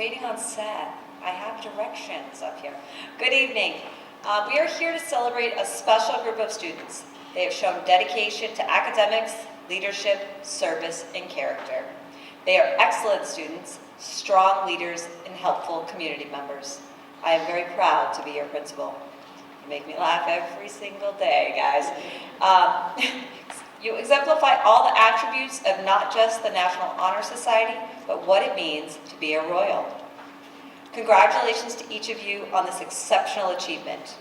waiting on set. I have directions up here. Good evening. We are here to celebrate a special group of students. They have shown dedication to academics, leadership, service, and character. They are excellent students, strong leaders, and helpful community members. I am very proud to be your principal. You make me laugh every single day, guys. You exemplify all the attributes of not just the National Honor Society, but what it means to be a Royal. Congratulations to each of you on this exceptional achievement.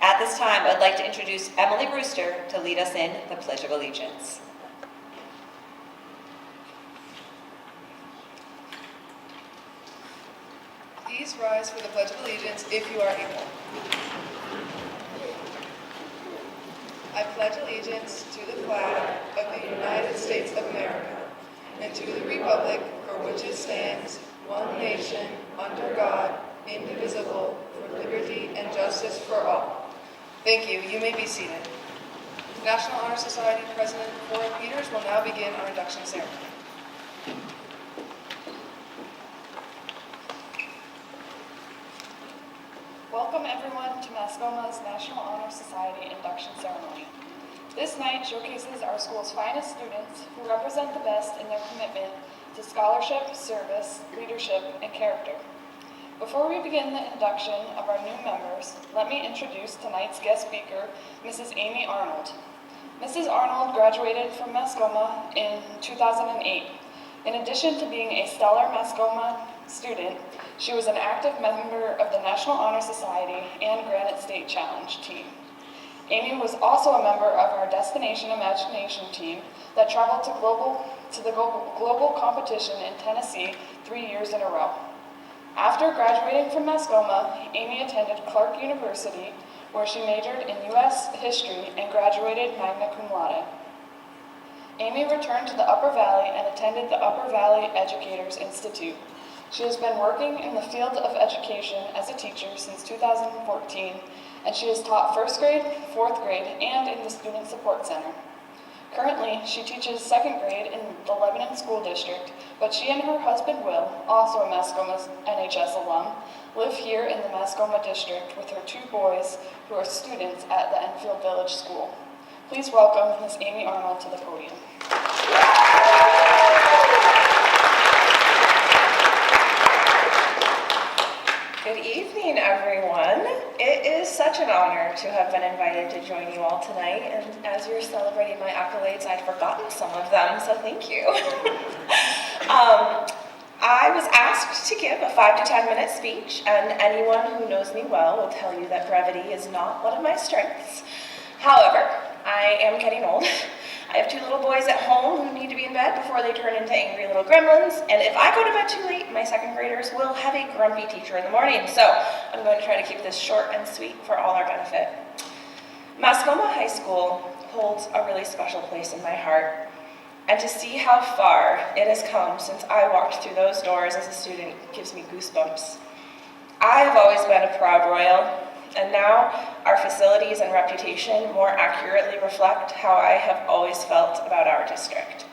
At this time, I'd like to introduce Emily Brewster to lead us in the Pledge of Allegiance. Please rise for the Pledge of Allegiance if you are able. I pledge allegiance to the flag of the United States of America and to the republic for which it stands, one nation, under God, indivisible, for liberty and justice for all. Thank you. You may be seated. National Honor Society President Cora Peters will now begin our induction ceremony. Welcome everyone to Mascoma's National Honor Society induction ceremony. This night showcases our school's finest students who represent the best in their commitment to scholarship, service, leadership, and character. Before we begin the induction of our new members, let me introduce tonight's guest speaker, Mrs. Amy Arnold. Mrs. Arnold graduated from Mascoma in 2008. In addition to being a stellar Mascoma student, she was an active member of the National Honor Society and Granite State Challenge team. Amy was also a member of our Destination Imagination team that traveled to the global competition in Tennessee 3 years in a row. After graduating from Mascoma, Amy attended Clark University, where she majored in U.S. history and graduated magna cum laude. Amy returned to the Upper Valley and attended the Upper Valley Educators Institute. She has been working in the field of education as a teacher since 2014, and she has taught 1st grade, 4th grade, and in the Student Support Center. Currently, she teaches 2nd grade in the Lebanon School District, but she and her husband Will, also a Mascoma NHS alum, live here in the Mascoma District with her 2 boys who are students at the Enfield Village School. Please welcome Ms. Amy Arnold to the podium. Good evening, everyone. It is such an honor to have been invited to join you all tonight, and as you're celebrating my accolades, I'd forgotten some of them, so thank you. I was asked to give a 5 to 10 minute speech, and anyone who knows me well will tell you that brevity is not one of my strengths. However, I am getting old. I have 2 little boys at home who need to be in bed before they turn into angry little gremlins, and if I go to bed too late, my 2nd graders will have a grumpy teacher in the morning, so I'm going to try to keep this short and sweet for all our benefit. Mascoma High School holds a really special place in my heart, and to see how far it has come since I walked through those doors as a student gives me goosebumps. I have always been a proud Royal, and now our facilities and reputation more accurately reflect how I have always felt about our district.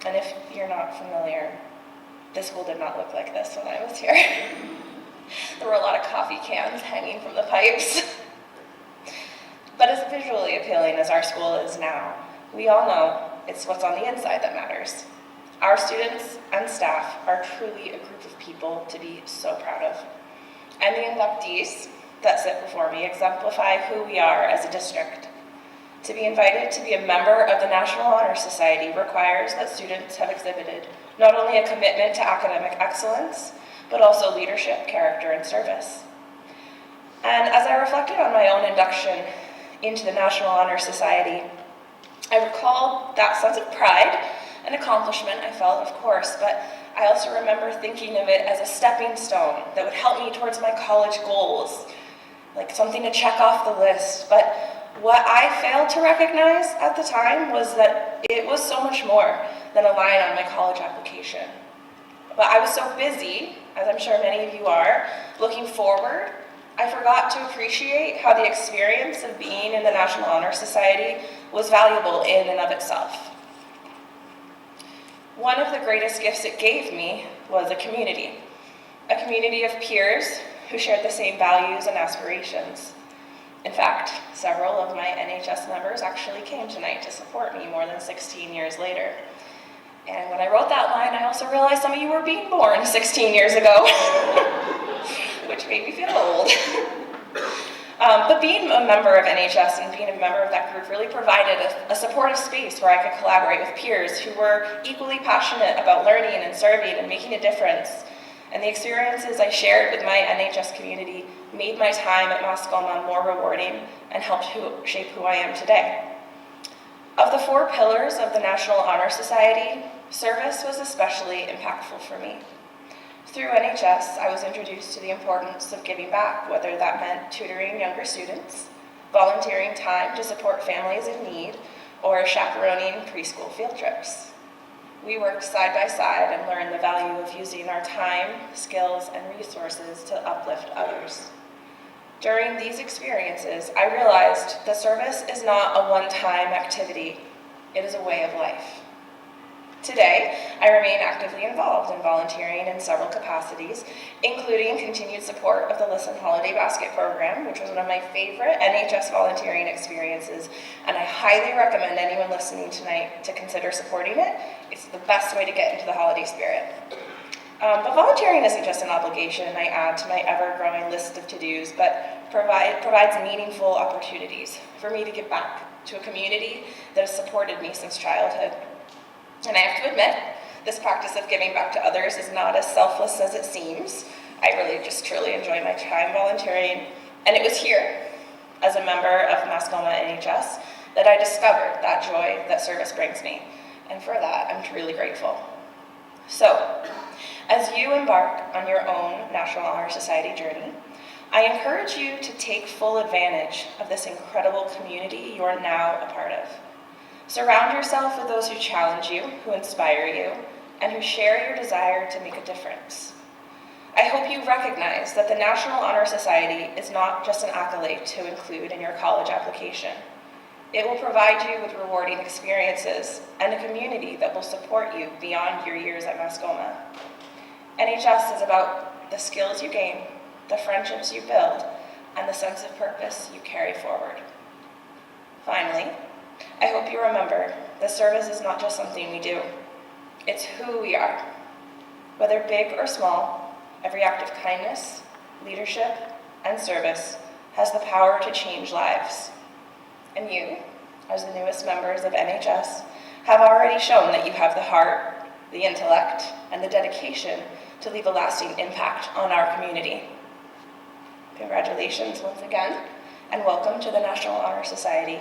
And if you're not familiar, this school did not look like this when I was here. There were a lot of coffee cans hanging from the pipes. But as visually appealing as our school is now, we all know it's what's on the inside that matters. Our students and staff are truly a group of people to be so proud of. And the inductees that sit before me exemplify who we are as a district. To be invited to be a member of the National Honor Society requires that students have exhibited not only a commitment to academic excellence, but also leadership, character, and service. And as I reflected on my own induction into the National Honor Society, I recall that sense of pride and accomplishment I felt, of course, but I also remember thinking of it as a stepping stone that would help me towards my college goals, like something to check off the list. But what I failed to recognize at the time was that it was so much more than a line on my college application. But I was so busy, as I'm sure many of you are, looking forward, I forgot to appreciate how the experience of being in the National Honor Society was valuable in and of itself. One of the greatest gifts it gave me was a community. a community of peers who shared the same values and aspirations. In fact, several of my NHS members actually came tonight to support me more than 16 years later. And when I wrote that line, I also realized some of you were being born 16 years ago, which made me feel old. But being a member of NHS and being a member of that group really provided a supportive space where I could collaborate with peers who were equally passionate about learning and serving and making a difference. And the experiences I shared with my NHS community made my time at Mascoma more rewarding and helped shape who I am today. Of the 4 pillars of the National Honor Society, service was especially impactful for me. Through NHS, I was introduced to the importance of giving back, whether that meant tutoring younger students, volunteering time to support families in need, or chaperoning preschool field trips. We worked side by side and learned the value of using our time, skills, and resources to uplift others. During these experiences, I realized that service is not a one-time activity, it is a way of life. Today, I remain actively involved in volunteering in several capacities, including continued support of the Listen Holiday Basket program, which was one of my favorite NHS volunteering experiences, and I highly recommend anyone listening tonight to consider supporting it. It's the best way to get into the holiday spirit. But volunteering isn't just an obligation I add to my ever-growing list of to-dos, but provides meaningful opportunities for me to give back to a community that has supported me since childhood. And I have to admit, this practice of giving back to others is not as selfless as it seems. I really just truly enjoy my time volunteering, and it was here, as a member of Mascoma NHS, that I discovered that joy that service brings me, and for that, I'm truly grateful. So, as you embark on your own National Honor Society journey, I encourage you to take full advantage of this incredible community you are now a part of. Surround yourself with those who challenge you, who inspire you, and who share your desire to make a difference. I hope you recognize that the National Honor Society is not just an accolade to include in your college application. It will provide you with rewarding experiences and a community that will support you beyond your years at Mascoma. NHS is about the skills you gain, the friendships you build, and the sense of purpose you carry forward. Finally, I hope you remember that service is not just something we do, it's who we are. Whether big or small, every act of kindness, leadership, and service has the power to change lives. And you, as the newest members of NHS, have already shown that you have the heart, the intellect, and the dedication to leave a lasting impact on our community. Congratulations once again, and welcome to the National Honor Society.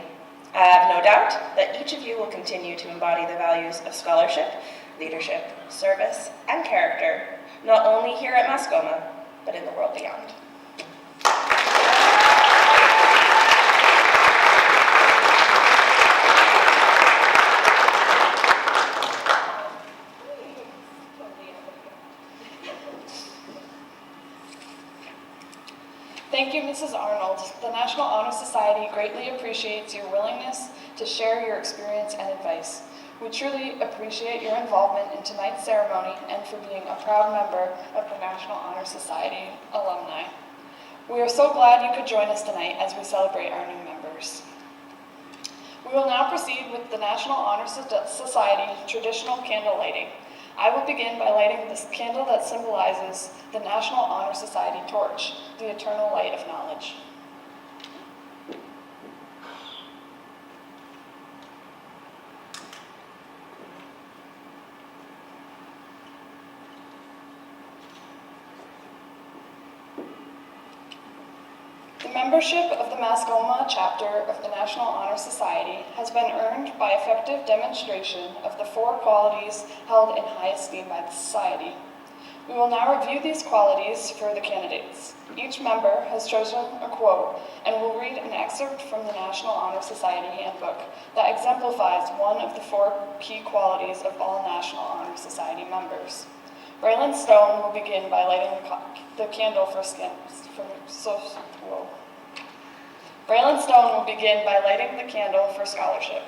I have no doubt that each of you will continue to embody the values of scholarship, leadership, service, and character, not only here at Mascoma, but in the world beyond. Thank you, Mrs. Arnold. The National Honor Society greatly appreciates your willingness to share your experience and advice. We truly appreciate your involvement in tonight's ceremony and for being a proud member of the National Honor Society alumni. We are so glad you could join us tonight as we celebrate our new members. We will now proceed with the National Honor Society traditional candle lighting. I will begin by lighting this candle that symbolizes the National Honor Society torch, the eternal light of knowledge. The membership of the Mascoma chapter of the National Honor Society has been earned by effective demonstration of the 4 qualities held in high esteem by the Society. We will now review these qualities for the candidates. Each member has chosen a quote and will read an excerpt from the National Honor Society handbook that exemplifies one of the 4 key qualities of all National Honor Society members. Braden Stone will begin by lighting the candle for Braden Stone will begin by lighting the candle for scholarship.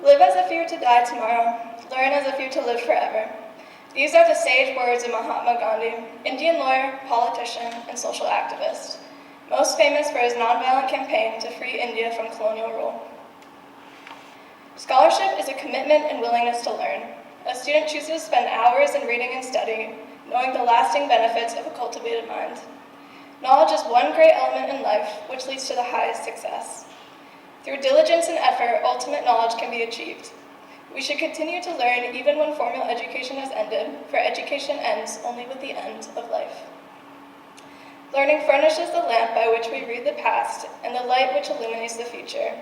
Live as if you're to die tomorrow. Learn as if you're to live forever. These are the sage words of Mahatma Gandhi, Indian lawyer, politician, and social activist, most famous for his nonviolent campaign to free India from colonial rule. Scholarship is a commitment and willingness to learn. A student chooses to spend hours in reading and studying, knowing the lasting benefits of a cultivated mind. Knowledge is one great element in life, which leads to the highest success. Through diligence and effort, ultimate knowledge can be achieved. We should continue to learn even when formal education has ended, for education ends only with the end of life. Learning furnishes the lamp by which we read the past and the light which illuminates the future.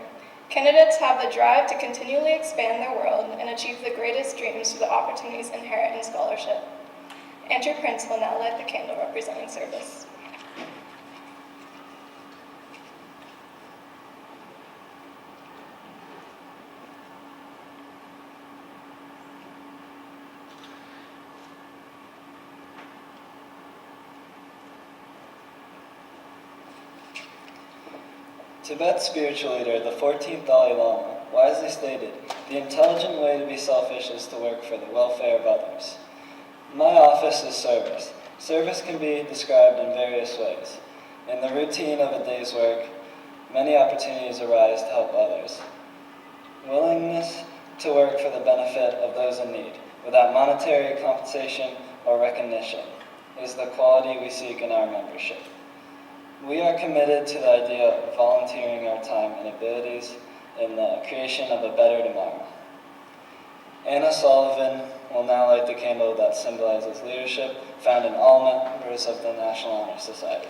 Candidates have the drive to continually expand their world and achieve the greatest dreams through the opportunities inherent in scholarship. Andrew Prince will now light the candle representing service. Tibet's spiritual leader, the 14th Dalai Lama, wisely stated, "The intelligent way to be selfish is to work for the welfare of others." My office is service. Service can be described in various ways. In the routine of a day's work, many opportunities arise to help others. Willingness to work for the benefit of those in need, without monetary compensation or recognition, is the quality we seek in our membership. We are committed to the idea of volunteering our time and abilities in the creation of a better tomorrow. Anna Sullivan will now light the candle that symbolizes leadership found in all members of the National Honor Society.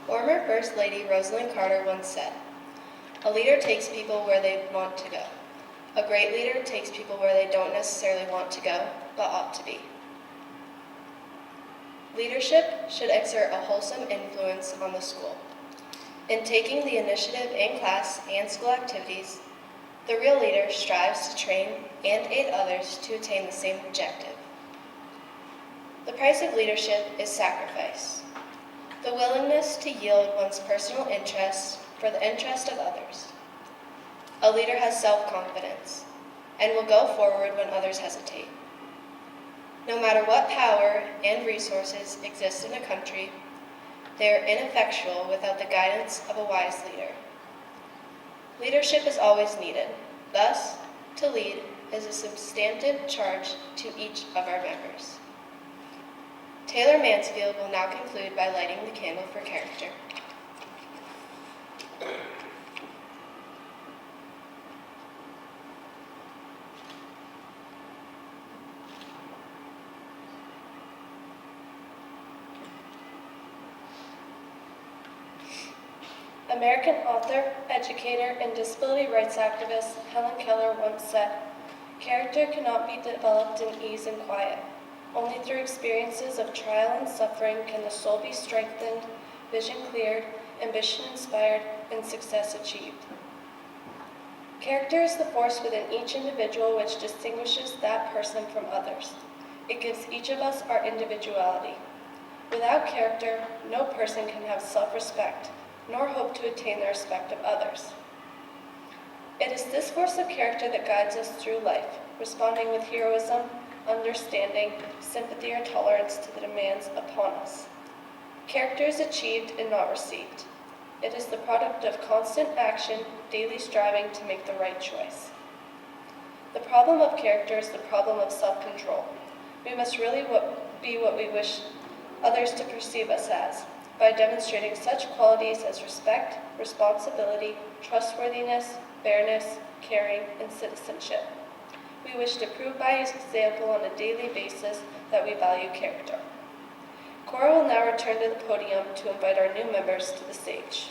Former First Lady Rosalind Carter once said, "A leader takes people where they want to go. A great leader takes people where they don't necessarily want to go, but ought to be." Leadership should exert a wholesome influence on the school. In taking the initiative in class and school activities, the real leader strives to train and aid others to attain the same objective. The price of leadership is sacrifice. The willingness to yield one's personal interests for the interest of others. A leader has self-confidence and will go forward when others hesitate. No matter what power and resources exist in a country, they are ineffectual without the guidance of a wise leader. Leadership is always needed. Thus, to lead is a substantive charge to each of our members. Taylor Mansfield will now conclude by lighting the candle for character. American author, educator, and disability rights activist Helen Keller once said, "Character cannot be developed in ease and quiet. Only through experiences of trial and suffering can the soul be strengthened, vision cleared, ambition inspired, and success achieved." Character is the force within each individual which distinguishes that person from others. It gives each of us our individuality. Without character, no person can have self-respect, nor hope to attain the respect of others. It is this force of character that guides us through life, responding with heroism, understanding, sympathy, or tolerance to the demands upon us. Character is achieved and not received. It is the product of constant action, daily striving to make the right choice. The problem of character is the problem of self-control. We must really be what we wish others to perceive us as, by demonstrating such qualities as respect, responsibility, trustworthiness, fairness, caring, and citizenship. We wish to prove by example on a daily basis that we value character. Cora will now return to the podium to invite our new members to the stage.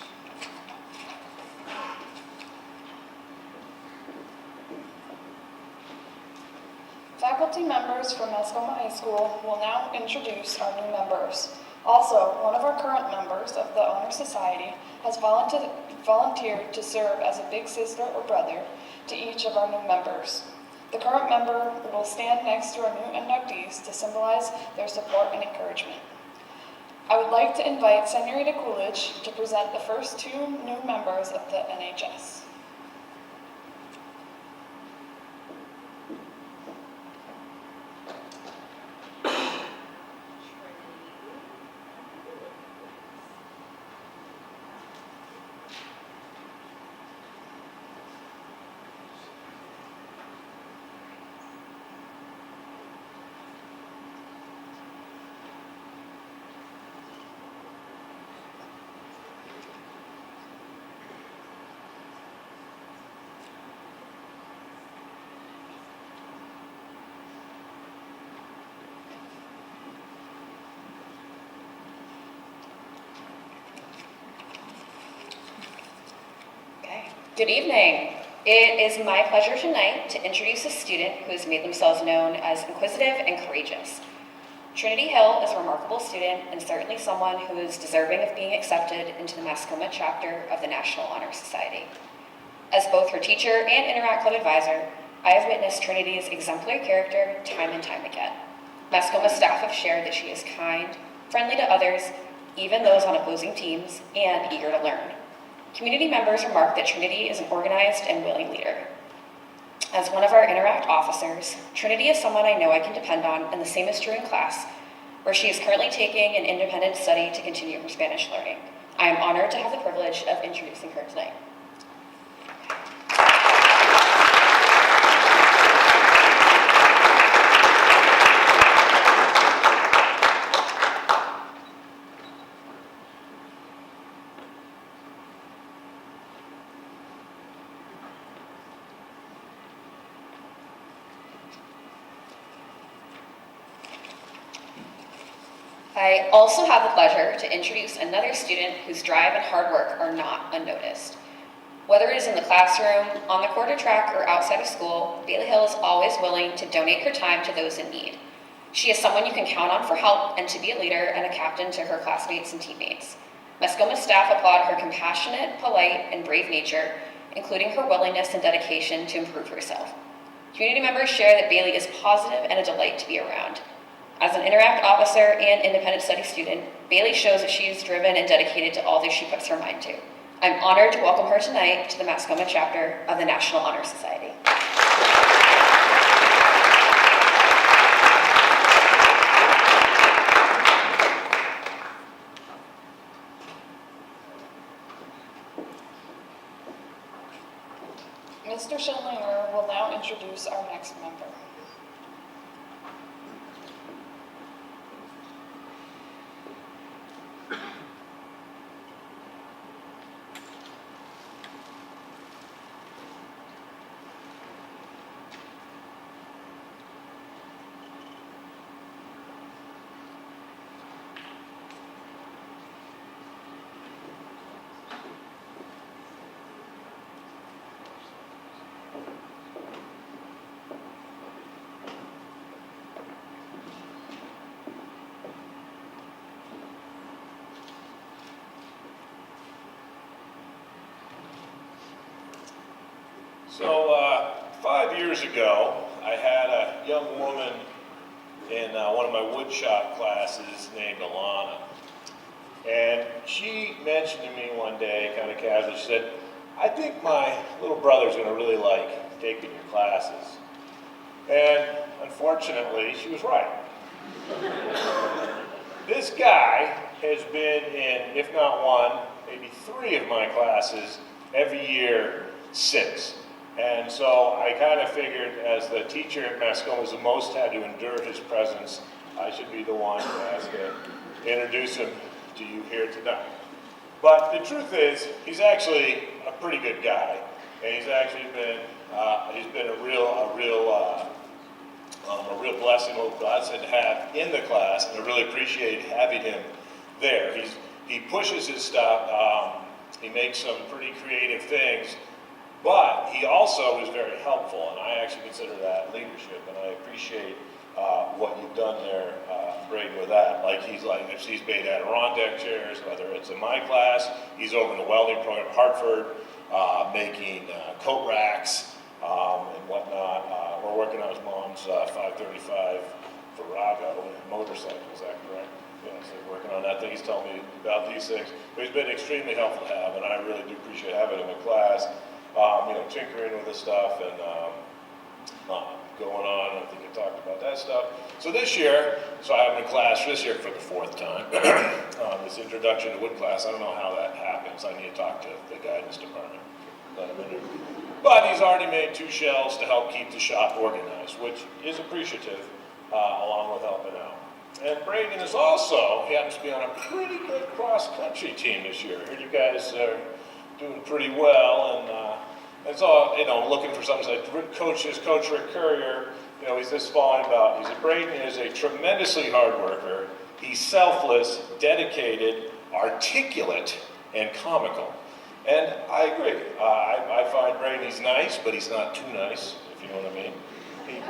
Faculty members from Mascoma High School will now introduce our new members. Also, one of our current members of the Honor Society has volunteered to serve as a big sister or brother to each of our new members. The current member will stand next to our new inductees to symbolize their support and encouragement. I would like to invite Senorita Coolidge to present the first two new members of the NHS. Good evening. It is my pleasure tonight to introduce a student who has made themselves known as inquisitive and courageous. Trinity Hill is a remarkable student and certainly someone who is deserving of being accepted into the Mascoma chapter of the National Honor Society. As both her teacher and Interact Club advisor, I have witnessed Trinity's exemplary character time and time again. Mascoma staff have shared that she is kind, friendly to others, even those on opposing teams, and eager to learn. Community members remark that Trinity is an organized and willing leader. As one of our Interact officers, Trinity is someone I know I can depend on, and the same is true in class, where she is currently taking an independent study to continue her Spanish learning. I am honored to have the privilege of introducing her tonight. I also have the pleasure to introduce another student whose drive and hard work are not unnoticed. Whether it is in the classroom, on the quarter track, or outside of school, Bailey Hill is always willing to donate her time to those in need. She is someone you can count on for help and to be a leader and a captain to her classmates and teammates. Mascoma staff applaud her compassionate, polite, and brave nature, including her willingness and dedication to improve herself. Community members share that Bailey is positive and a delight to be around. As an Interact officer and independent study student, Bailey shows that she is driven and dedicated to all that she puts her mind to. I'm honored to welcome her tonight to the Mascoma chapter of the National Honor Society. Mr. Schindlinger will now introduce our next member. So 5 years ago, I had a young woman in one of my woodshop classes named Alana. And she mentioned to me one day, kind of casually, she said, "I think my little brother's going to really like taking your classes." And unfortunately, she was right. This guy has been in, if not one, maybe 3 of my classes every year since. And so I kind of figured, as the teacher at Mascoma who's the most had to endure his presence, I should be the one who has to introduce him to you here tonight. But the truth is, he's actually a pretty good guy, and he's actually been a real blessing, what God said to have in the class, and I really appreciate having him there. He pushes his stuff. He makes some pretty creative things. But he also is very helpful, and I actually consider that leadership, and I appreciate what you've done there, Braden, with that. Like he's made Adirondack chairs, whether it's in my class, he's over in the welding program in Hartford, making coat racks and whatnot. We're working on his mom's 535 Virago motorcycle, is that correct? Yes, they're working on that thing. He's telling me about these things. But he's been extremely helpful to have, and I really do appreciate having him in class, tinkering with this stuff and going on. I think I talked about that stuff. So this year, I have him in class this year for the 4th time. This introduction to wood class, I don't know how that happens. I need to talk to the guidance department. Let him in. But he's already made 2 shelves to help keep the shop organized, which is appreciative, along with helping out. And Braden is also, he happens to be on a pretty good cross-country team this year. I heard you guys are doing pretty well, and so, looking for something. His coach Rick Courier, he's this falling about. Braden is a tremendously hard worker. He's selfless, dedicated, articulate, and comical. And I agree. I find Braden, he's nice, but he's not too nice, if you know what I mean.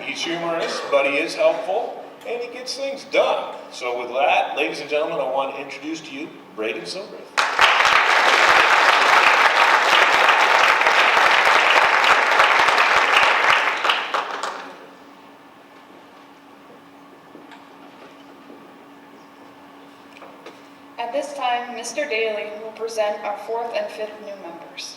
He's humorous, but he is helpful, and he gets things done. So with that, ladies and gentlemen, I want to introduce to you Braden Silver. At this time, Mr. Daly will present our 4th and 5th new members.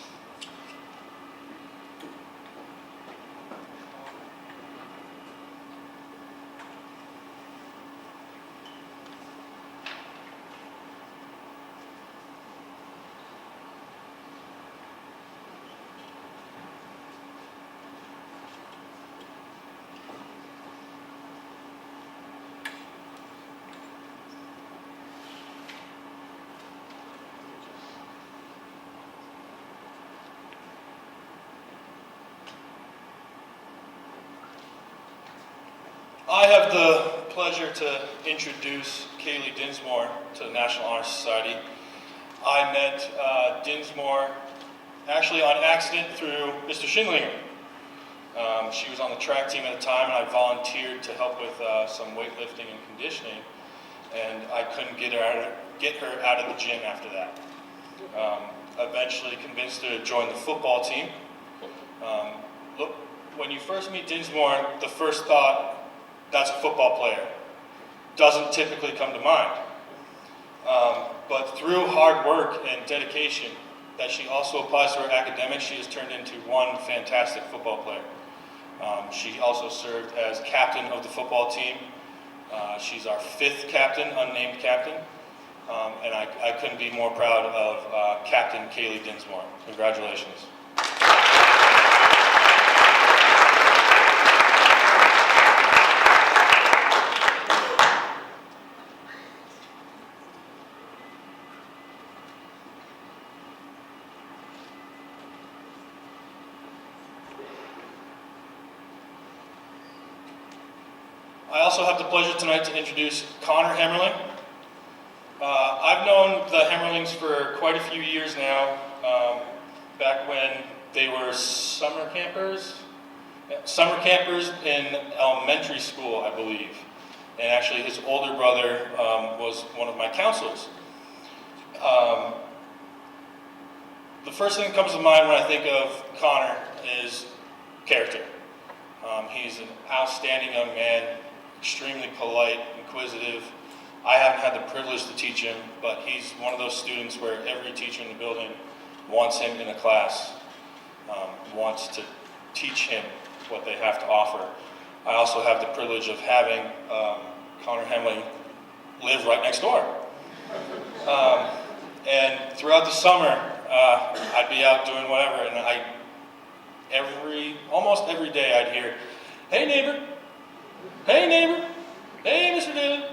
I have the pleasure to introduce Kaylee Dinsmore to the National Honor Society. I met Dinsmore actually on accident through Mr. Schindlinger. She was on the track team at the time, and I volunteered to help with some weightlifting and conditioning, and I couldn't get her out of the gym after that. Eventually convinced her to join the football team. Look, when you first meet Dinsmore, the first thought, that's a football player, doesn't typically come to mind. But through hard work and dedication that she also applies to her academics, she has turned into one fantastic football player. She also served as captain of the football team. She's our 5th captain, unnamed captain. And I couldn't be more proud of Captain Kaylee Dinsmore. Congratulations. I also have the pleasure tonight to introduce Connor Hemling. I've known the Hemlings for quite a few years now, back when they were summer campers in elementary school, I believe. And actually his older brother was one of my counselors. The first thing that comes to mind when I think of Connor is character. He's an outstanding young man, extremely polite, inquisitive. I haven't had the privilege to teach him, but he's one of those students where every teacher in the building wants him in a class, wants to teach him what they have to offer. I also have the privilege of having Connor Hemling live right next door. And throughout the summer, I'd be out doing whatever, and almost every day I'd hear, "Hey neighbor, hey neighbor, hey Mr. Daly,"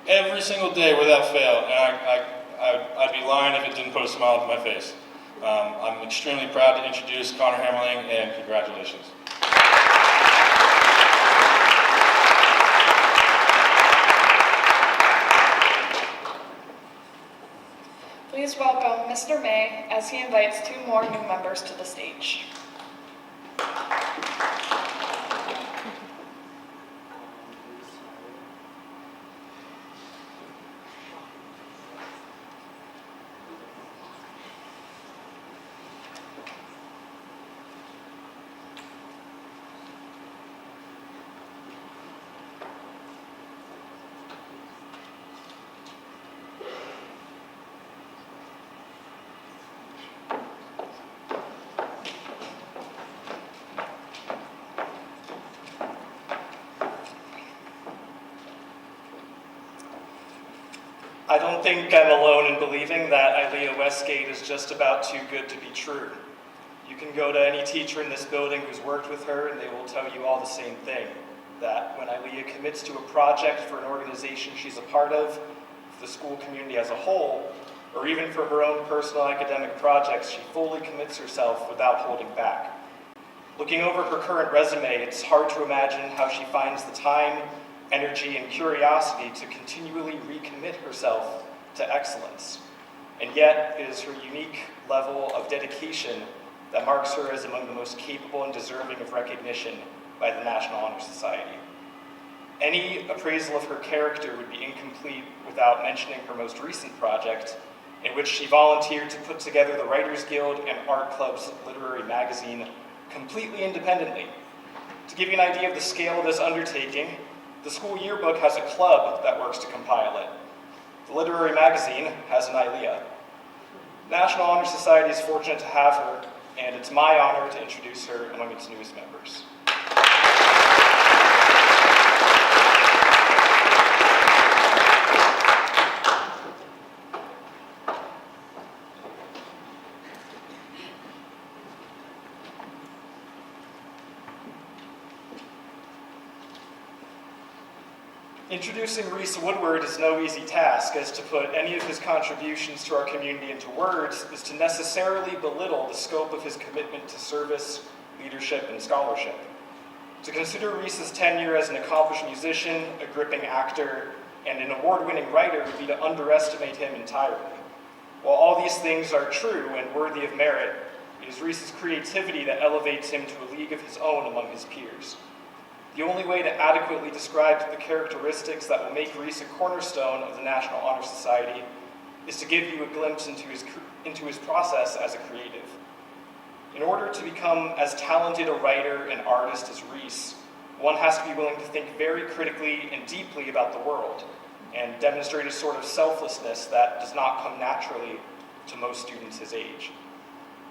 every single day without fail, and I'd be lying if it didn't put a smile on my face. I'm extremely proud to introduce Connor Hemling, and congratulations. Please welcome Mr. May as he invites 2 more new members to the stage. I don't think I'm alone in believing that IAH Westgate is just about too good to be true. You can go to any teacher in this building who's worked with her and they will tell you all the same thing, that when IAH commits to a project for an organization she's a part of, for the school community as a whole, or even for her own personal academic projects, she fully commits herself without holding back. Looking over her current resume, it's hard to imagine how she finds the time, energy, and curiosity to continually recommit herself to excellence. And yet, it is her unique level of dedication that marks her as among the most capable and deserving of recognition by the National Honor Society. Any appraisal of her character would be incomplete without mentioning her most recent project, in which she volunteered to put together the Writers Guild and Art Club's literary magazine completely independently. To give you an idea of the scale of this undertaking, the school yearbook has a club that works to compile it. The literary magazine has an IAH. National Honor Society is fortunate to have her, and it's my honor to introduce her among its newest members. Introducing Reese Woodward is no easy task, as to put any of his contributions to our community into words is to necessarily belittle the scope of his commitment to service, leadership, and scholarship. To consider Reese's tenure as an accomplished musician, a gripping actor, and an award-winning writer would be to underestimate him entirely. While all these things are true and worthy of merit, it is Reese's creativity that elevates him to a league of his own among his peers. The only way to adequately describe the characteristics that will make Reese a cornerstone of the National Honor Society is to give you a glimpse into his process as a creative. In order to become as talented a writer and artist as Reese, one has to be willing to think very critically and deeply about the world and demonstrate a sort of selflessness that does not come naturally to most students his age.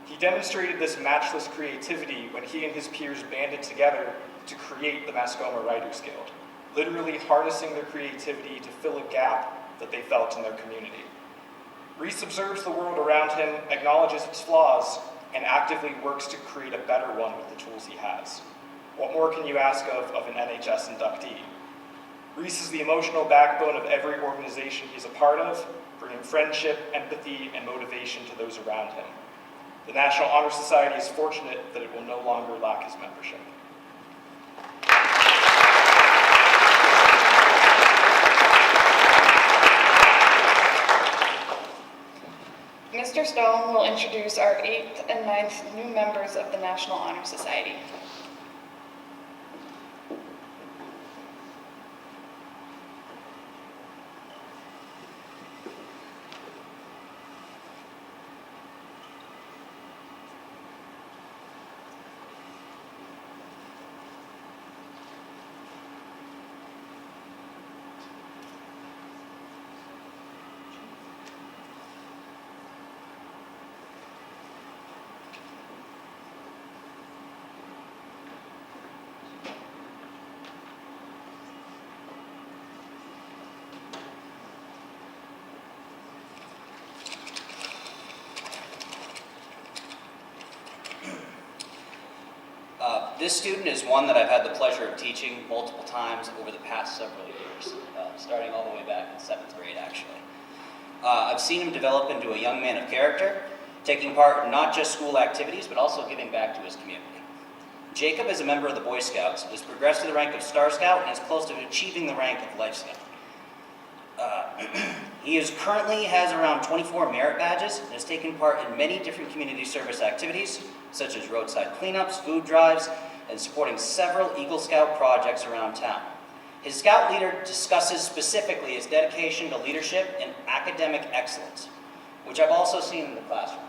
He demonstrated this matchless creativity when he and his peers banded together to create the Mascoma Writers Guild, literally harnessing their creativity to fill a gap that they felt in their community. Reese observes the world around him, acknowledges its flaws, and actively works to create a better one with the tools he has. What more can you ask of an MHS inductee? Reese is the emotional backbone of every organization he's a part of, bringing friendship, empathy, and motivation to those around him. The National Honor Society is fortunate that it will no longer lack his membership. Mr. Stone will introduce our 8th and 9th new members of the National Honor Society. This student is one that I've had the pleasure of teaching multiple times over the past several years, starting all the way back in 7th grade, actually. I've seen him develop into a young man of character, taking part in not just school activities, but also giving back to his community. Jacob is a member of the Boy Scouts, has progressed to the rank of Star Scout, and is close to achieving the rank of Life Scout. He currently has around 24 merit badges and has taken part in many different community service activities, such as roadside cleanups, food drives, and supporting several Eagle Scout projects around town. His Scout leader discusses specifically his dedication to leadership and academic excellence, which I've also seen in the classroom.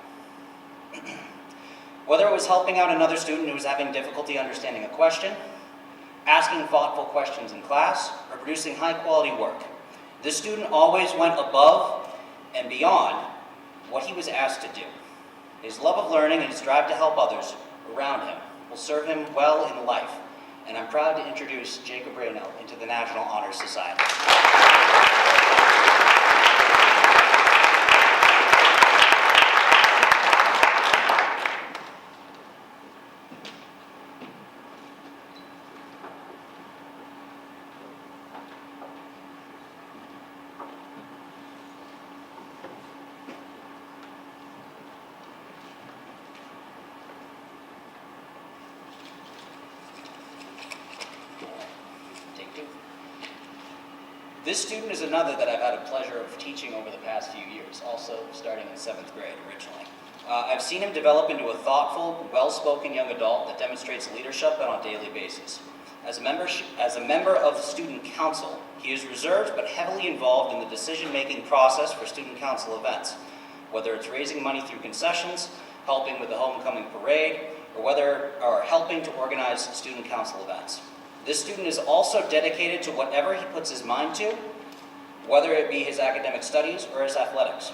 Whether it was helping out another student who was having difficulty understanding a question, asking thoughtful questions in class, or producing high-quality work, this student always went above and beyond what he was asked to do. His love of learning and his drive to help others around him will serve him well in life, and I'm proud to introduce Jacob Braden Hill into the National Honor Society. This student is another that I've had the pleasure of teaching over the past few years, also starting in 7th grade originally. I've seen him develop into a thoughtful, well-spoken young adult that demonstrates leadership on a daily basis. As a member of student council, he is reserved but heavily involved in the decision-making process for student council events, whether it's raising money through concessions, helping with the homecoming parade, or helping to organize student council events. This student is also dedicated to whatever he puts his mind to, whether it be his academic studies or his athletics.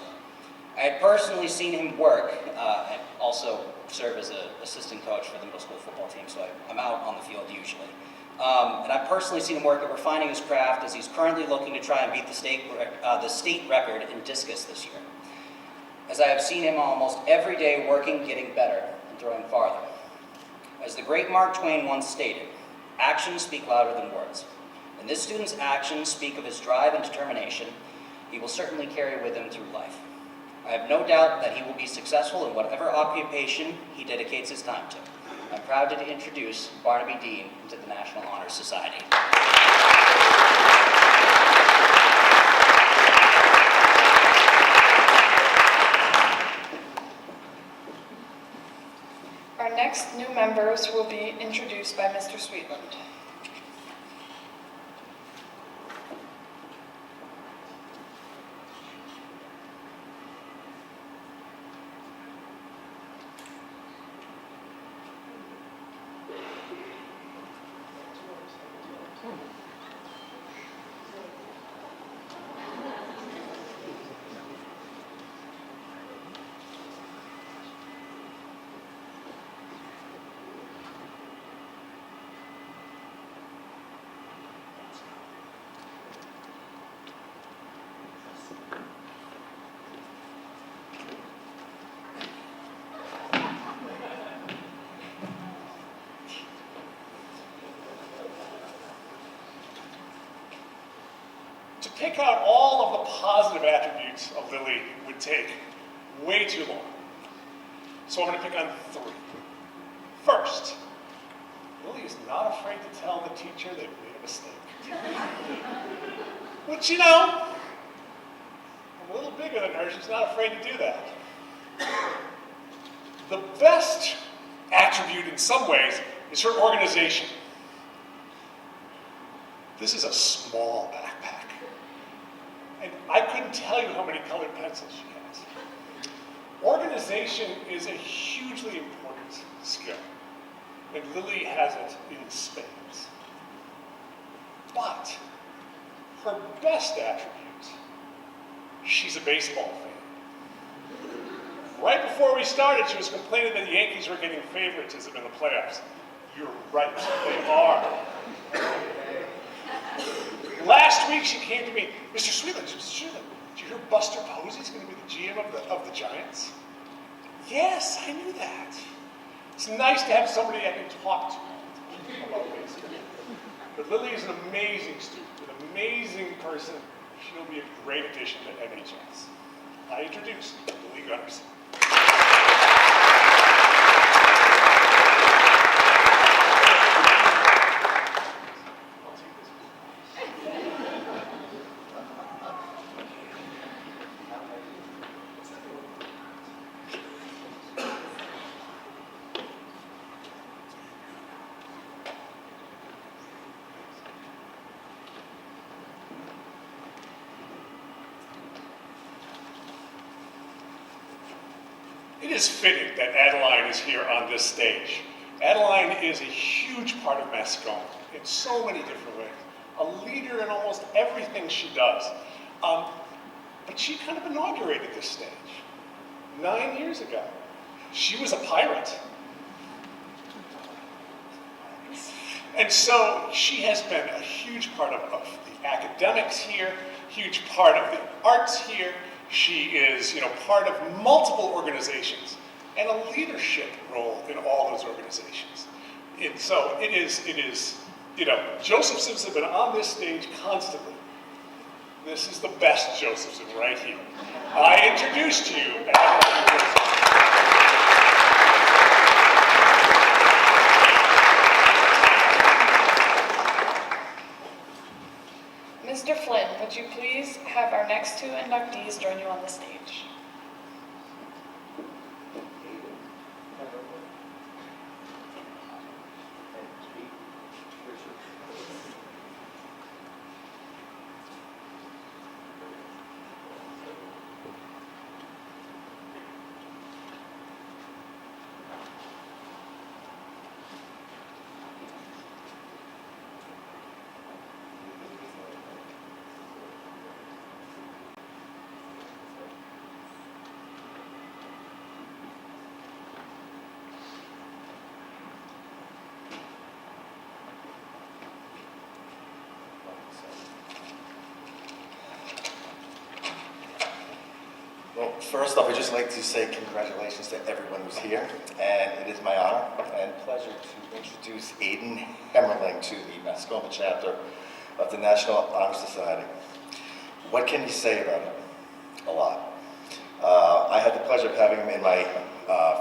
I had personally seen him work and also serve as an assistant coach for the middle school football team, so I'm out on the field usually. And I've personally seen him work at refining his craft as he's currently looking to try and beat the state record in discus this year. As I have seen him almost every day working, getting better, and throwing farther. As the great Mark Twain once stated, actions speak louder than words. And this student's actions speak of his drive and determination he will certainly carry with him through life. I have no doubt that he will be successful in whatever occupation he dedicates his time to. I'm proud to introduce Barnaby Dean to the National Honor Society. Our next new members will be introduced by Mr. Swetland. To pick out all of the positive attributes of Lily would take way too long. So I'm going to pick on 3. First, Lily is not afraid to tell the teacher they've made a mistake. Which, you know, I'm a little bigger than her, she's not afraid to do that. The best attribute in some ways is her organization. This is a small backpack. And I couldn't tell you how many colored pencils she has. Organization is a hugely important skill, and Lily has it in spades. But her best attribute, she's a baseball fan. Right before we started, she was complaining that the Yankees were getting favoritism in the playoffs. You're right, they are. Last week she came to me, Mr. Swetland, did you hear Buster Posey's going to be the GM of the Giants? Yes, I knew that. It's nice to have somebody I can talk to about baseball. But Lily is an amazing student, an amazing person. She'll be a great addition to MHS. I introduce Lily Gunnarsson. It is fitting that Adeline is here on this stage. Adeline is a huge part of Mascoma in so many different ways. A leader in almost everything she does. But she kind of inaugurated this stage 9 years ago. She was a pirate. And so she has been a huge part of the academics here, huge part of the arts here. She is, part of multiple organizations and a leadership role in all those organizations. And so it is, Joseph Sims has been on this stage constantly. This is the best Josephson right here. I introduce to you Mr. Flynn, would please have our next two inductees join you on the stage? Well, first off, I'd just like to say congratulations to everyone who's here, and it is my honor and pleasure to introduce Aiden Hemling to the Mascoma chapter of the National Honor Society. What can you say about him? A lot. I had the pleasure of having him in my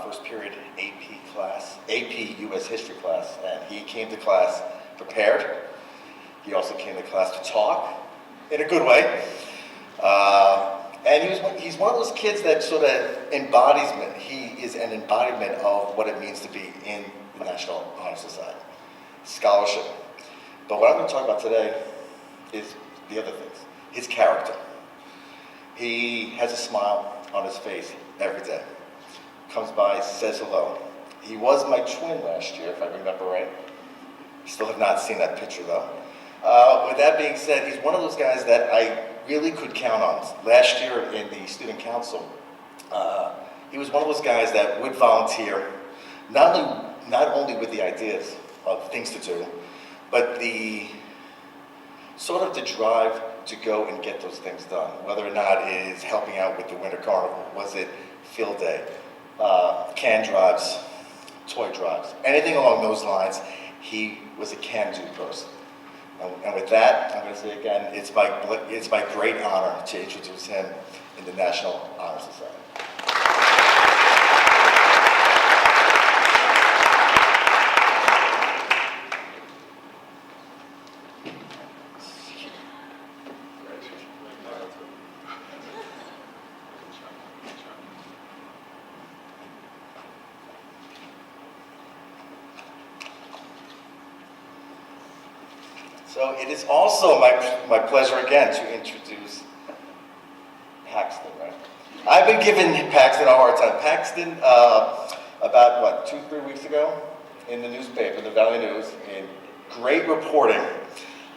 first period AP class, AP US History class, and he came to class prepared. He also came to class to talk in a good way. And he's one of those kids that sort of embodies, he is an embodiment of what it means to be in the National Honor Society. Scholarship. But what I'm going to talk about today is the other things. His character. He has a smile on his face every day. Comes by, says hello. He was my twin last year, if I remember right. Still have not seen that picture though. With that being said, he's one of those guys that I really could count on. Last year in the student council, he was one of those guys that would volunteer, not only with the ideas of things to do, but the sort of the drive to go and get those things done. Whether or not it is helping out with the winter carnival, was it field day, can drives, toy drives, anything along those lines, he was a can-do person. And with that, I'm going to say again, it's my great honor to introduce him in the National Honor Society. So it is also my pleasure again to introduce Paxton, right? I've been giving Paxton a hard time. Paxton, about 2-3 weeks ago in the newspaper, the Valley News, in great reporting,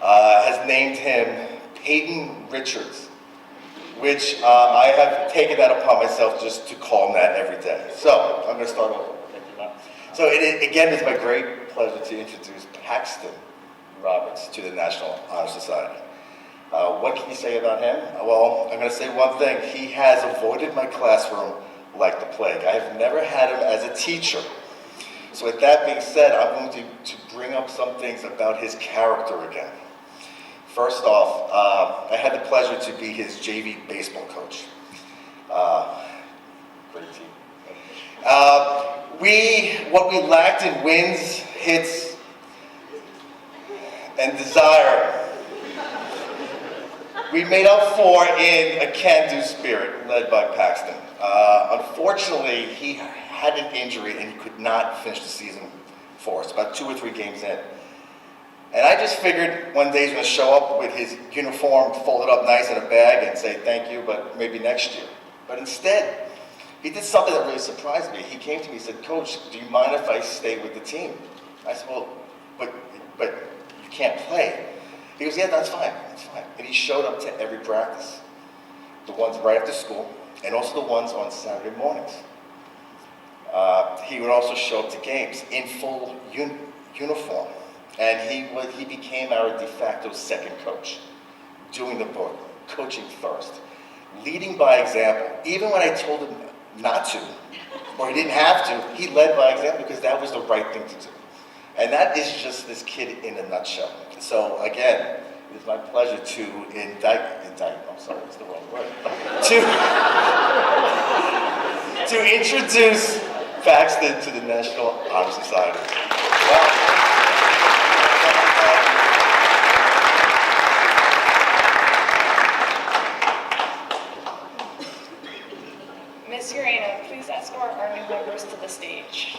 has named him Peyton Richards, which I have taken that upon myself just to call him that every day. So I'm going to start over. So again, it's my great pleasure to introduce Paxton Roberts to the National Honor Society. What can you say about him? Well, I'm going to say one thing. He has avoided my classroom like the plague. I have never had him as a teacher. So with that being said, I'm going to bring up some things about his character again. First off, I had the pleasure to be his JV baseball coach. Great team. What we lacked in wins, hits, and desire, we made up for in a can-do spirit led by Paxton. Unfortunately, he had an injury and he could not finish the season for us, about 2 or 3 games in. And I just figured one day he's going to show up with his uniform folded up nice in a bag and say thank you, but maybe next year. But instead, he did something that really surprised me. He came to me and said, "Coach, do you mind if I stay with the team?" I said, "Well, but you can't play." He goes, "Yeah, that's fine, that's fine." And he showed up to every practice, the ones right after school, and also the ones on Saturday mornings. He would also show up to games in full uniform, and he became our de facto second coach, doing the book, coaching first, leading by example. Even when I told him not to, or he didn't have to, he led by example because that was the right thing to do. And that is just this kid in a nutshell. So again, it is my pleasure to I'm sorry, it's the wrong word, to introduce Paxton to the National Honor Society. Ms. Urena, please escort our new members to the stage.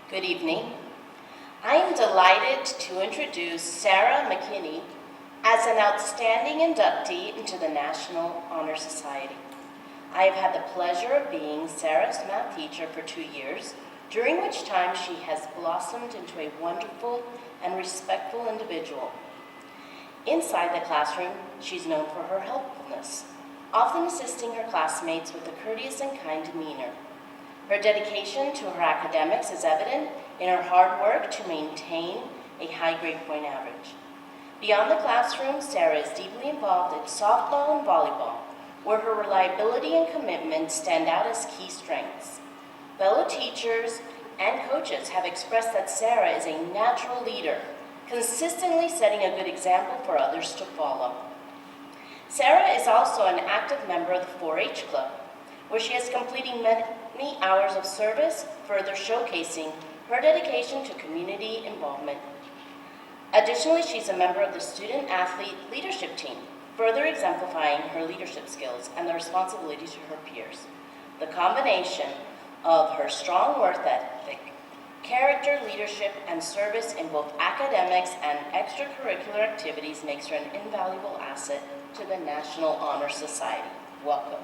Good evening. I am delighted to introduce Sarah Mckin as an outstanding inductee into the National Honor Society. I have had the pleasure of being Sarah's math teacher for 2 years, during which time she has blossomed into a wonderful and respectful individual. Inside the classroom, she's known for her helpfulness, often assisting her classmates with a courteous and kind demeanor. Her dedication to her academics is evident in her hard work to maintain a high grade point average. Beyond the classroom, Sarah is deeply involved in softball and volleyball, where her reliability and commitment stand out as key strengths. Fellow teachers and coaches have expressed that Sarah is a natural leader, consistently setting a good example for others to follow. Sarah is also an active member of the 4-H Club, where she is completing many hours of service, further showcasing her dedication to community involvement. Additionally, she's a member of the Student Athlete Leadership Team, further exemplifying her leadership skills and the responsibility to her peers. The combination of her strong work ethic, character, leadership, and service in both academics and extracurricular activities makes her an invaluable asset to the National Honor Society. Welcome.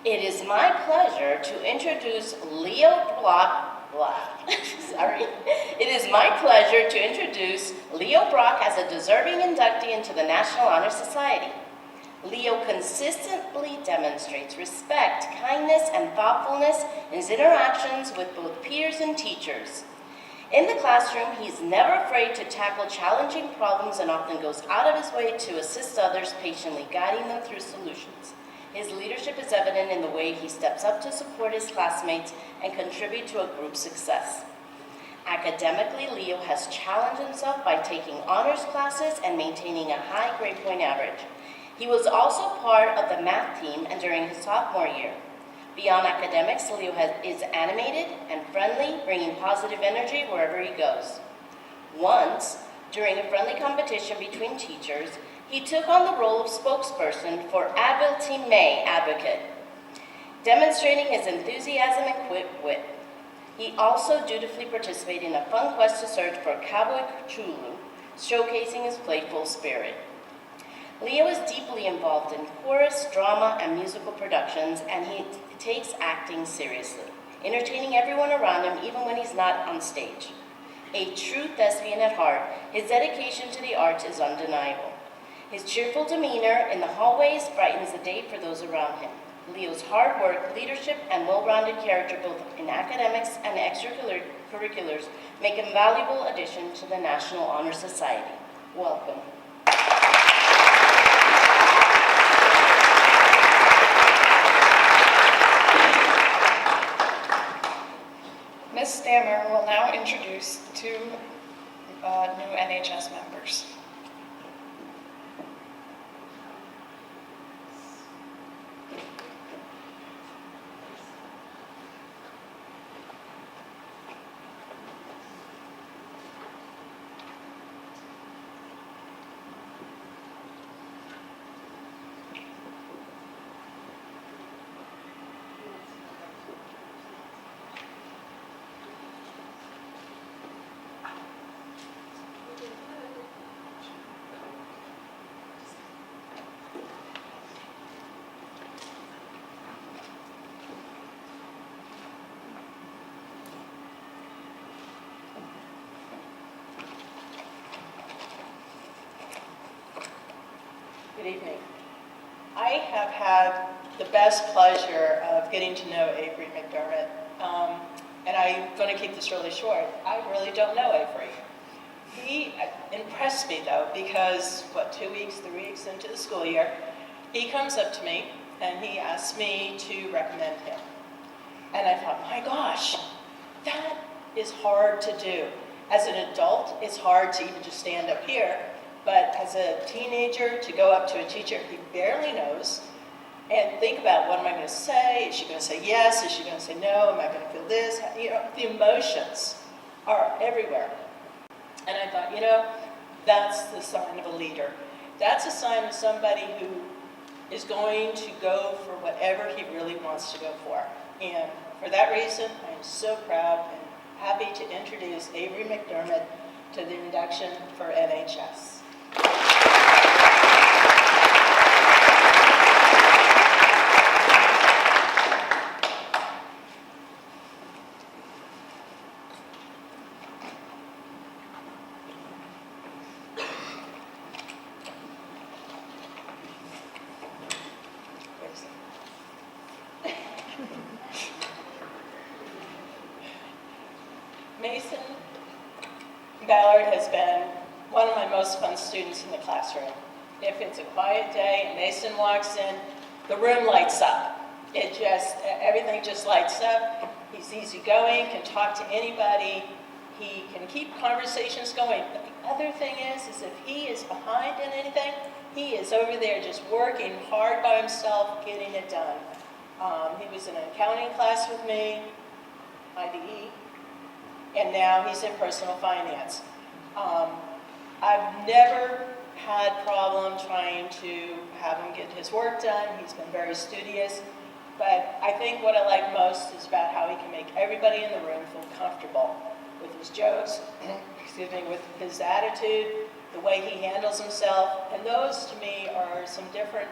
It is my pleasure to introduce Leo Brock as a deserving inductee into the National Honor Society. Leo consistently demonstrates respect, kindness, and thoughtfulness in his interactions with both peers and teachers. In the classroom, he's never afraid to tackle challenging problems and often goes out of his way to assist others, patiently guiding them through solutions. His leadership is evident in the way he steps up to support his classmates and contribute to a group success. Academically, Leo has challenged himself by taking honors classes and maintaining a high grade point average. He was also part of the math team and during his sophomore year. Beyond academics, Leo is animated and friendly, bringing positive energy wherever he goes. Once, during a friendly competition between teachers, he took on the role of spokesperson for Advil Team May Advocate, demonstrating his enthusiasm and quick wit. He also dutifully participated in a fun quest to search for Cowboy Chulu, showcasing his playful spirit. Leo is deeply involved in chorus, drama, and musical productions, and he takes acting seriously, entertaining everyone around him even when he's not on stage. A true thespian at heart, his dedication to the arts is undeniable. His cheerful demeanor in the hallways brightens the day for those around him. Leo's hard work, leadership, and well-rounded character both in academics and extracurriculars make him a valuable addition to the National Honor Society. Welcome. Ms. Stammer will now introduce two new NHS members. evening. I have had the best pleasure of getting to know Avery McDermott, and I'm going to keep this really short. I really don't know Avery. He impressed me though, because 3 weeks into the school year, he comes up to me and he asked me to recommend him. And I thought, my gosh, that is hard to do. As an adult, it's hard to even just stand up here, but as a teenager, to go up to a teacher he barely knows and think about, what am I going to say? Is she going to say yes? Is she going to say no? Am I going to feel this? You know, the emotions are everywhere. And I thought, that's the sign of a leader. That's a sign of somebody who is going to go for whatever he really wants to go for. And for that reason, I am so proud and happy to introduce Avery McDermott to the induction for MHS. Mason Ballard has been one of my most fun students in the classroom. If it's a quiet day and Mason walks in, the room lights up. Everything just lights up. He's easygoing, can talk to anybody. He can keep conversations going. But the other thing is if he is behind in anything, he is over there just working hard by himself, getting it done. He was in an accounting class with me, IDE, and now he's in personal finance. I've never had problem trying to have him get his work done. He's been very studious, but I think what I like most is about how he can make everybody in the room feel comfortable with his jokes, with his attitude, the way he handles himself, and those to me are some different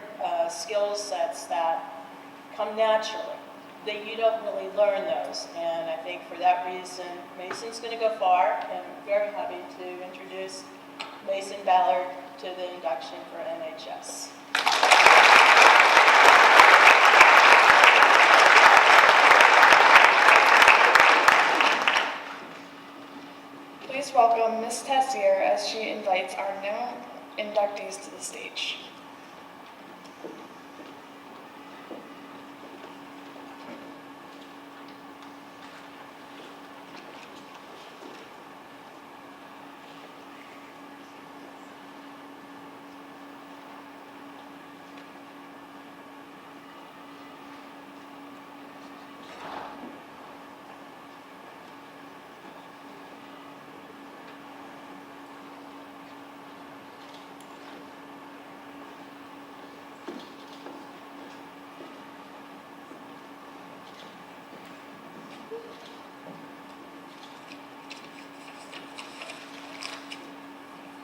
skill sets that come naturally, that you don't really learn those. And I think for that reason, Mason's going to go far, and I'm very happy to introduce Mason Ballard to the induction for MHS. Please welcome Ms. Tessier as she invites our new inductees to the stage.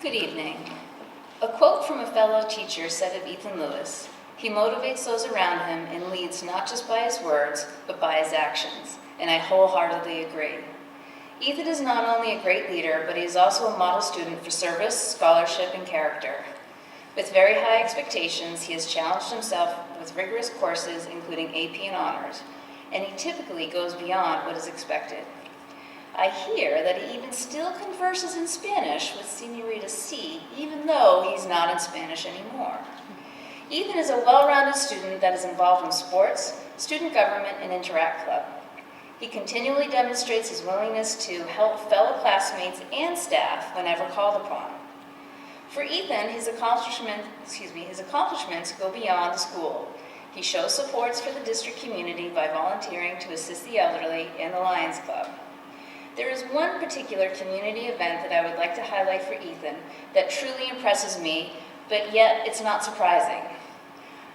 Good evening. A quote from a fellow teacher said of Ethan Lewis, "He motivates those around him and leads not just by his words, but by his actions," and I wholeheartedly agree. Ethan is not only a great leader, but he is also a model student for service, scholarship, and character. With very high expectations, he has challenged himself with rigorous courses, including AP and honors, and he typically goes beyond what is expected. I hear that he even still converses in Spanish with Senorita C, even though he's not in Spanish anymore. Ethan is a well-rounded student that is involved in sports, student government, and Interact Club. He continually demonstrates his willingness to help fellow classmates and staff whenever called upon. For Ethan, his accomplishments go beyond school. He shows supports for the district community by volunteering to assist the elderly and the Lions Club. There is one particular community event that I would like to highlight for Ethan that truly impresses me, but yet it's not surprising.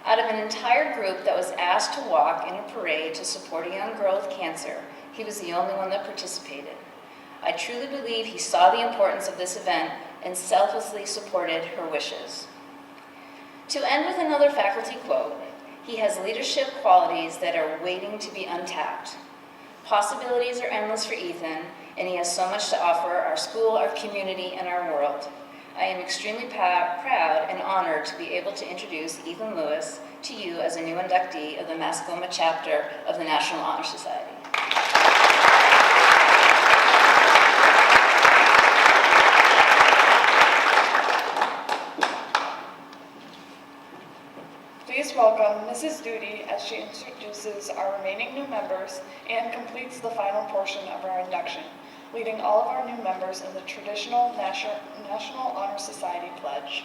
Out of an entire group that was asked to walk in a parade to support a young girl with cancer, he was the only one that participated. I truly believe he saw the importance of this event and selflessly supported her wishes. To end with another faculty quote, he has leadership qualities that are waiting to be untapped. Possibilities are endless for Ethan, and he has so much to offer our school, our community, and our world. I am extremely proud and honored to be able to introduce Ethan Lewis to you as a new inductee of the Mascoma chapter of the National Honor Society. Please welcome Mrs. Duty as she introduces our remaining new members and completes the final portion of our induction, leading all of our new members in the traditional National Honor Society pledge.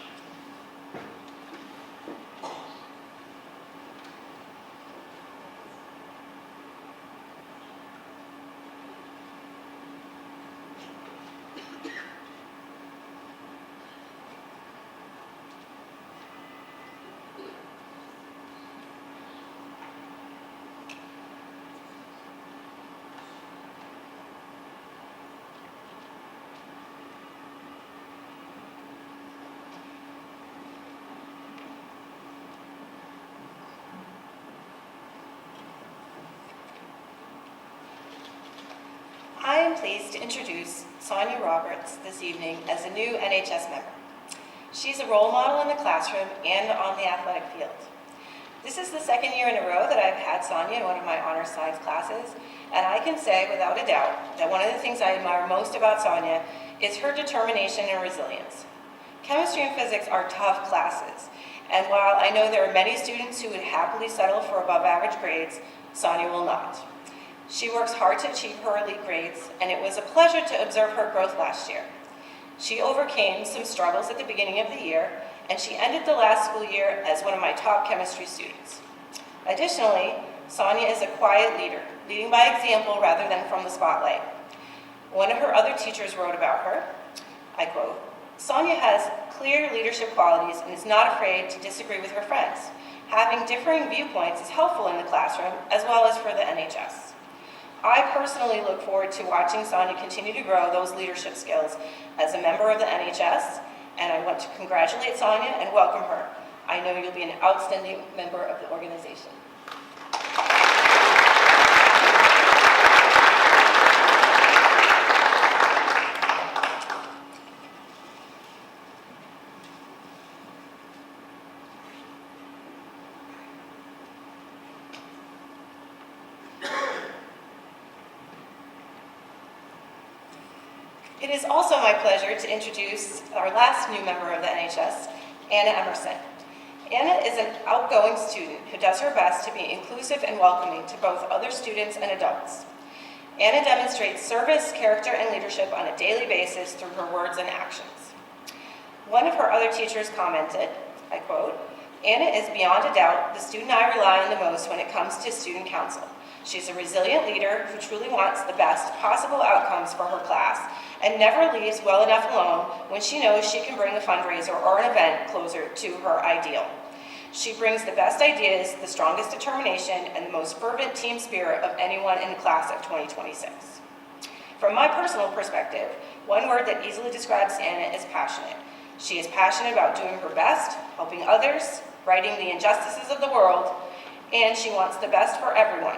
I am pleased to introduce Sonia Roberts this evening as a new NHS member. She's a role model in the classroom and on the athletic field. This is the second year in a row that I've had Sonia in one of my honor science classes, and I can say without a doubt that one of the things I admire most about Sonia is her determination and resilience. Chemistry and physics are tough classes, and while I know there are many students who would happily settle for above average grades, Sonia will not. She works hard to achieve her elite grades, and it was a pleasure to observe her growth last year. She overcame some struggles at the beginning of the year, and she ended the last school year as one of my top chemistry students. Additionally, Sonia is a quiet leader, leading by example rather than from the spotlight. One of her other teachers wrote about her, I quote, "Sonia has clear leadership qualities and is not afraid to disagree with her friends. Having differing viewpoints is helpful in the classroom as well as for the NHS." I personally look forward to watching Sonia continue to grow those leadership skills as a member of the NHS, and I want to congratulate Sonia and welcome her. I know you'll be an outstanding member of the organization. It is also my pleasure to introduce our last new member of the NHS, Anna Emerson. Anna is an outgoing student who does her best to be inclusive and welcoming to both other students and adults. Anna demonstrates service, character, and leadership on a daily basis through her words and actions. One of her other teachers commented, I quote, "Anna is beyond a doubt the student I rely on the most when it comes to student council. She's a resilient leader who truly wants the best possible outcomes for her class and never leaves well enough alone when she knows she can bring a fundraiser or an event closer to her ideal. She brings the best ideas, the strongest determination, and the most fervent team spirit of anyone in the class of 2026. From my personal perspective, one word that easily describes Anna is passionate. She is passionate about doing her best, helping others, righting the injustices of the world, and she wants the best for everyone.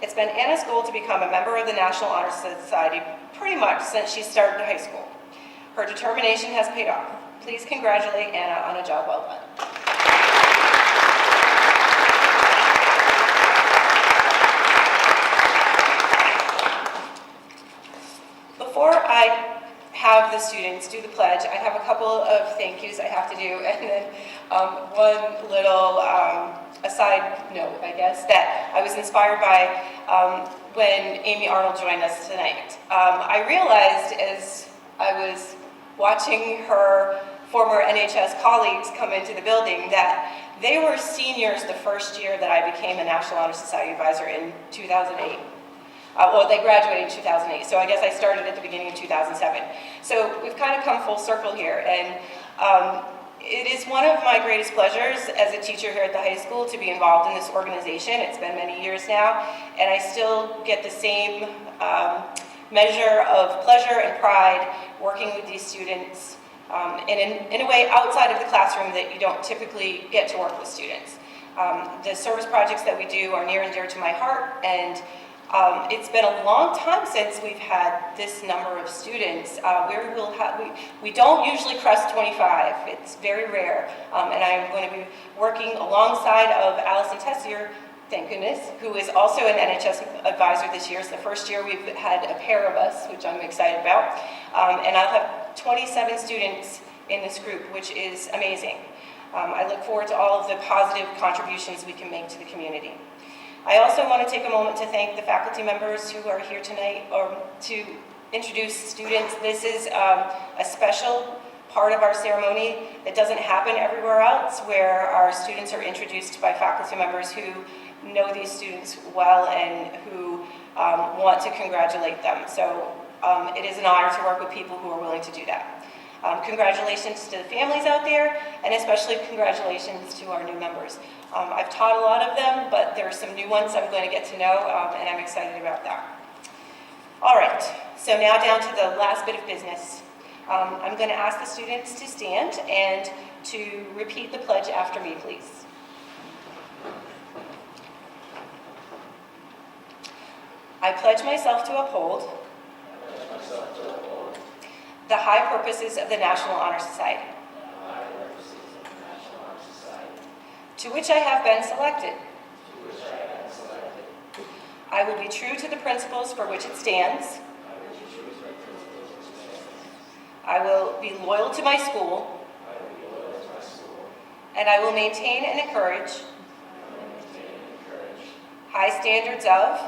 It's been Anna's goal to become a member of the National Honor Society pretty much since she started high school. Her determination has paid off. Please congratulate Anna on a job well done. Before I have the students do the pledge, I have a couple of thank yous I have to do, and then one little aside note, I guess, that I was inspired by when Amy Arnold joined us tonight. I realized as I was watching her former NHS colleagues come into the building that they were seniors the first year that I became a National Honor Society advisor in 2008. Well, they graduated in 2008, so I guess I started at the beginning of 2007. So we've kind of come full circle here, and it is one of my greatest pleasures as a teacher here at the high school to be involved in this organization. It's been many years now, and I still get the same measure of pleasure and pride working with these students in a way outside of the classroom that you don't typically get to work with students. The service projects that we do are near and dear to my heart, and It's been a long time since we've had this number of students. We don't usually crest 25. It's very rare. And I'm going to be working alongside of Allison Tessier, thank goodness, who is also an NHS advisor this year. It's the first year we've had a pair of us, which I'm excited about. And I'll have 27 students in this group, which is amazing. I look forward to all of the positive contributions we can make to the community. I also want to take a moment to thank the faculty members who are here tonight to introduce students. This is a special part of our ceremony that doesn't happen everywhere else, where our students are introduced by faculty members who know these students well and who want to congratulate them. So it is an honor to work with people who are willing to do that. Congratulations to the families out there, and especially congratulations to our new members. I've taught a lot of them, but there are some new ones I'm going to get to know, and I'm excited about that. All right, so now down to the last bit of business. I'm going to ask the students to stand and to repeat the pledge after me, please. I pledge myself to uphold the high purposes of the National Honor Society, to which I have been selected. I will be true to the principles for which it stands. I will be loyal to my school. And I will maintain and encourage high standards of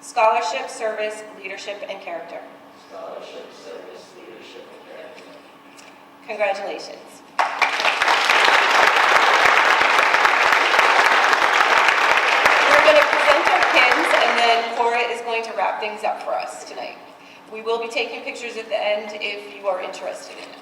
scholarship, service, leadership, and character. Congratulations. We're going to present our pins, and then Cora is going to wrap things up for us tonight. We will be taking pictures at the end if you are interested in it.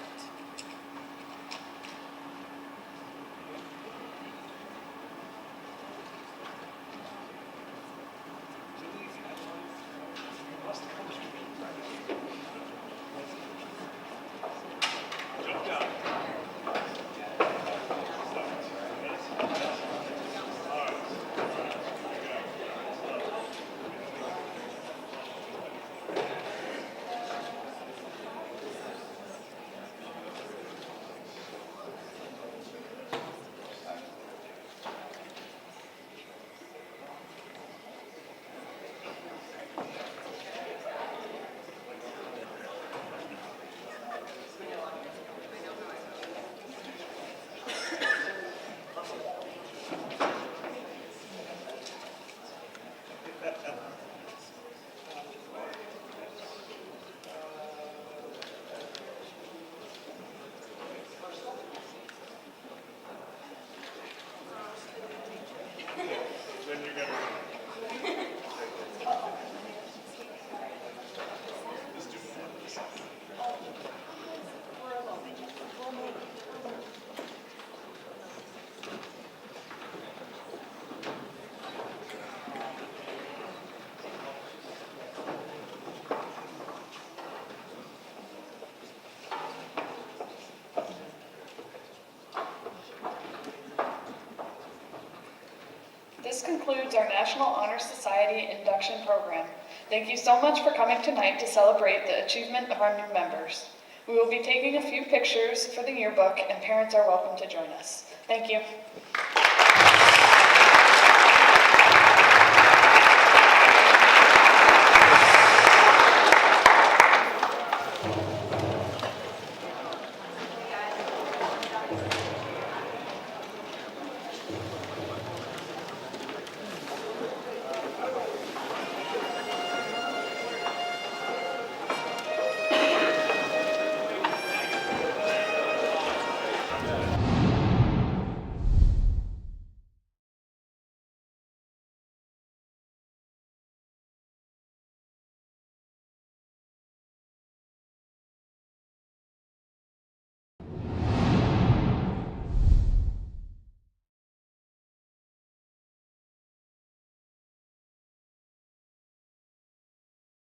This concludes our National Honor Society induction program. Thank you so much for coming tonight to celebrate the achievement of our new members. We will be taking a few pictures for the yearbook, and parents are welcome to join us. Thank you.